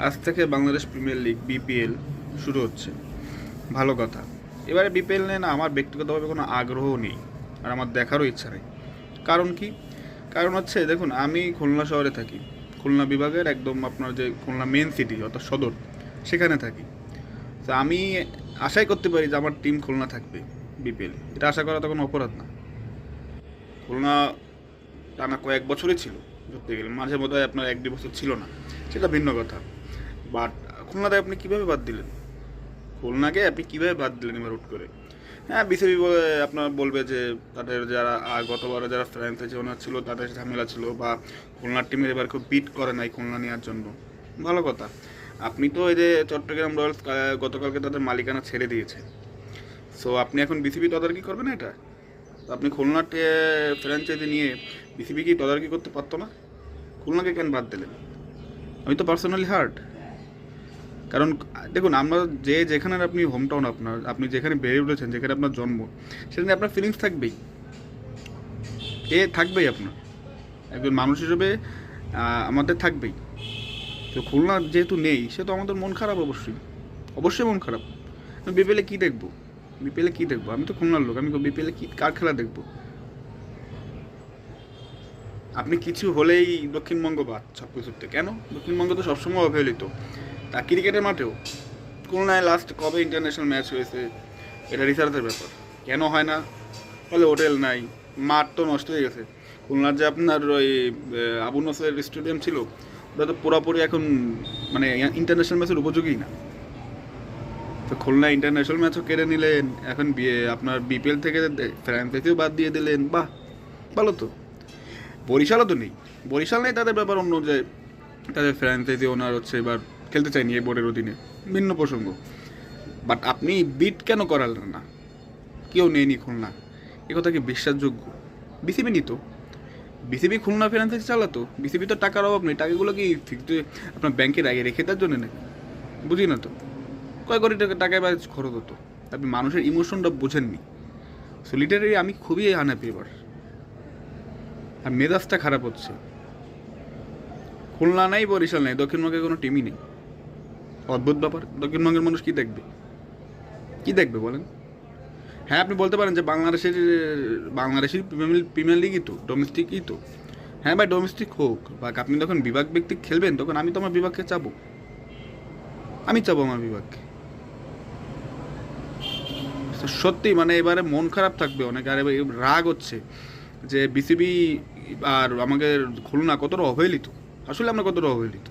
আজ থেকে Bangladesh premier league BPL শুরু হচ্ছে, ভালো কথা। এবারে বিপিএল নিয়ে না আমার ব্যক্তিগতভাবে কোনো আগ্রহও নেই, আর আমার দেখারও ইচ্ছা নেই। কারণ কি? কারণ হচ্ছে দেখুন, আমি খুলনা শহরে থাকি, খুলনা বিভাগের একদম আপনার যে খুলনা মেন সিটি অর্থাৎ সদর, সেখানে থাকি। তো আমি আশাই করতে পারি যে আমার টিম খুলনা থাকবে বিপিএল, এটা আশা করা তো কোনো অপরাধ না। খুলনা টানা কয়েক বছরই ছিল, ধরতে গেলে মাঝে বোধহয় আপনার 1-2 বছর ছিল না, সেটা ভিন্ন কথা। বাট খুলনাতে আপনি কীভাবে বাদ দিলেন? খুলনাকে আপনি কীভাবে বাদ দিলেন এবার হুট করে? হ্যাঁ, বিসিবি আপনার বলবে যে তাদের যারা গতবারে যারা ফ্র্যাঞ্চাইজি ওনার ছিল তাদের ঝামেলা ছিল, বা খুলনার টিমের এবার খুব বিট করে নাই খুলনা নেওয়ার জন্য, ভালো কথা। আপনি তো এই যে চট্টগ্রাম রয়্যালস গতকালকে তাদের মালিকানা ছেড়ে দিয়েছে, সো আপনি এখন বিসিবি তদারকি করবেন এটা? তো আপনি খুলনার ফ্র্যাঞ্চাইজি নিয়ে বিসিবি কি তদারকি করতে পারতো না? খুলনাকে কেন বাদ দিলেন? আমি তো পার্সোনালি হার্ট। কারণ দেখুন, আমরা যে যেখানে আপনি হোম টাউন আপনার, আপনি যেখানে বেড়ে উঠেছেন, যেখানে আপনার জন্ম, সেখানে আপনার ফিলিংস থাকবেই, থাকবেই আপনার একজন মানুষ হিসেবে, আমাদের থাকবেই। তো খুলনা যেহেতু নেই, সে তো আমাদের মন খারাপ, অবশ্যই অবশ্যই মন খারাপ। বিপিএলে কী দেখবো? বিপিএলে কী দেখবো? আমি তো খুলনার লোক, আমি বিপিএলে কি কার খেলা দেখবো? আপনি কিছু হলেই দক্ষিণবঙ্গ বাদ সব কিছুতে। কেন? দক্ষিণবঙ্গ তো সবসময় অবহেলিত, তা ক্রিকেটের মাঠেও। খুলনায় লাস্ট কবে ইন্টারন্যাশনাল ম্যাচ হয়েছে, এটা রিসার্চের ব্যাপার। কেন হয় না? ফলে হোটেল নাই, মাঠ তো নষ্ট হয়ে গেছে। খুলনার যে আপনার ওই আবু নসর স্টেডিয়াম ছিল, ওটা তো পুরোপুরি এখন মানে ইন্টারন্যাশনাল ম্যাচের উপযোগী না। তো খুলনা ইন্টারন্যাশনাল ম্যাচও কেড়ে নিলেন, এখন আপনার বিপিএল থেকে ফ্র্যাঞ্চাইজিও বাদ দিয়ে দিলেন। বাহ, ভালো তো। বরিশালও তো নেই, বরিশাল নেই, তাদের ব্যাপার অন্য, যে তাদের ফ্র্যাঞ্চাইজি ওনার হচ্ছে এবার খেলতে চায়নি এই বোর্ডের অধীনে, ভিন্ন প্রসঙ্গ। বাট আপনি বিট কেন করালেন না? কেউ নেয়নি খুলনা, এ কথা কি বিশ্বাসযোগ্য? বিসিবি নিত, বিসিবি খুলনা ফ্র্যাঞ্চাইজি চালাতো। বিসিবি তো টাকার অভাব নেই, টাকাগুলো কি ফিক্সড আপনার ব্যাংকে রেখে দেওয়ার জন্য নাকি? বুঝি না তো, কয় কোটি টাকায় বা খরচ হতো। আপনি মানুষের ইমোশনটা বোঝেননি। সো লিটারেলি আমি খুবই আনহ্যাপি এবার, আর মেজাজটা খারাপ হচ্ছে। খুলনা নাই, বরিশাল নেই, দক্ষিণবঙ্গে কোনো টিমই নেই। অদ্ভুত ব্যাপার। দক্ষিণবঙ্গের মানুষ কি দেখবে? কি দেখবে বলেন? হ্যাঁ, আপনি বলতে পারেন যে বাংলাদেশের প্রিমিয়ার লিগই তো, ডোমেস্টিকই তো। হ্যাঁ ভাই, ডোমেস্টিক হোক, বা আপনি যখন বিভাগ ভিত্তিক খেলবেন, তখন আমি তো আমার বিভাগকে চাবো, আমি চাবো আমার বিভাগকে। সত্যি মানে এবারে মন খারাপ থাকবে অনেক, আর রাগ হচ্ছে যে বিসিবি আর আমাদের খুলনা কতটা অবহেলিত। আসলে আমরা কতটা অবহেলিত।